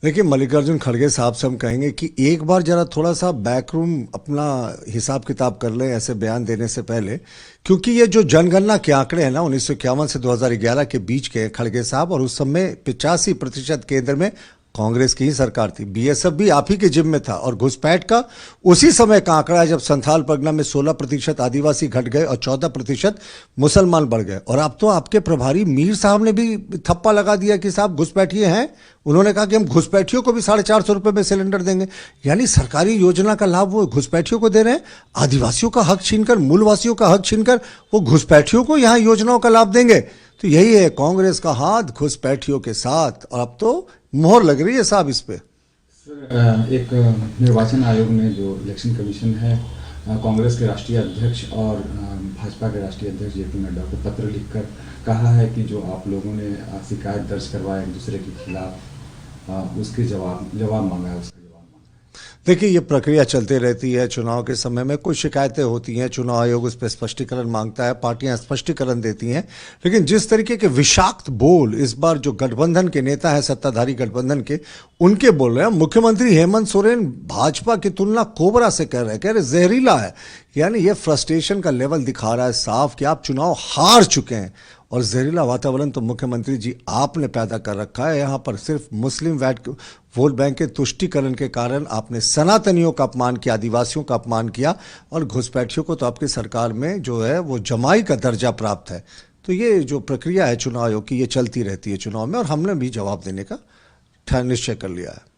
देखिए, मल्लिकार्जुन खड़गे साहब से हम कहेंगे कि एक बार जरा थोड़ा सा बैकरूम अपना हिसाब किताब कर लें ऐसे बयान देने से पहले, क्योंकि ये जो जनगणना के आंकड़े हैं ना 1951 से 2011 के बीच के खड़गे साहब, और उस समय 85% केंद्र में कांग्रेस की ही सरकार थी। बीएसएफ भी आप ही के जिम्मे था, और घुसपैठ का उसी समय का आंकड़ा है जब संथाल परगना में 16% आदिवासी घट गए और 14% मुसलमान बढ़ गए। और अब तो आपके प्रभारी मीर साहब ने भी थप्पा लगा दिया कि साहब घुसपैठिए हैं। उन्होंने कहा कि हम घुसपैठियों को भी 450 रुपए में सिलेंडर देंगे। यानी सरकारी योजना का लाभ वो घुसपैठियों को दे रहे हैं। आदिवासियों का हक छीनकर, मूलवासियों का हक छीनकर वो घुसपैठियों को यहां योजनाओं का लाभ देंगे। तो यही है कांग्रेस का हाथ घुसपैठियों के साथ, और अब तो मोहर लग रही है साहब इस पे। सर, एक निर्वाचन आयोग ने जो इलेक्शन कमीशन है, कांग्रेस के राष्ट्रीय अध्यक्ष और भाजपा के राष्ट्रीय अध्यक्ष जेपी नड्डा को पत्र लिखकर कहा है कि जो आप लोगों ने शिकायत दर्ज करवाया एक दूसरे के खिलाफ, उसके जवाब मांगा है, उसका जवाब मांगा है। देखिए, ये प्रक्रिया चलती रहती है। चुनाव के समय में कुछ शिकायतें होती हैं, चुनाव आयोग उस पर स्पष्टीकरण मांगता है, पार्टियां स्पष्टीकरण देती हैं। लेकिन जिस तरीके के विषाक्त बोल इस बार जो गठबंधन के नेता हैं, सत्ताधारी गठबंधन के, उनके बोल रहे हैं। मुख्यमंत्री हेमंत सोरेन भाजपा की तुलना कोबरा से कर रहे हैं, कह रहे जहरीला है। यानी ये फ्रस्ट्रेशन का लेवल दिखा रहा है साफ कि आप चुनाव हार चुके हैं। और जहरीला वातावरण तो मुख्यमंत्री जी आपने पैदा कर रखा है। यहाँ पर सिर्फ मुस्लिम वोट बैंक के तुष्टीकरण के कारण आपने सनातनियों का अपमान किया, आदिवासियों का अपमान किया, और घुसपैठियों को तो आपकी सरकार में जो है वो जमाई का दर्जा प्राप्त है। तो ये जो प्रक्रिया है चुनाव आयोग की, ये चलती रहती है चुनाव में, और हमने भी जवाब देने का निश्चय कर लिया है।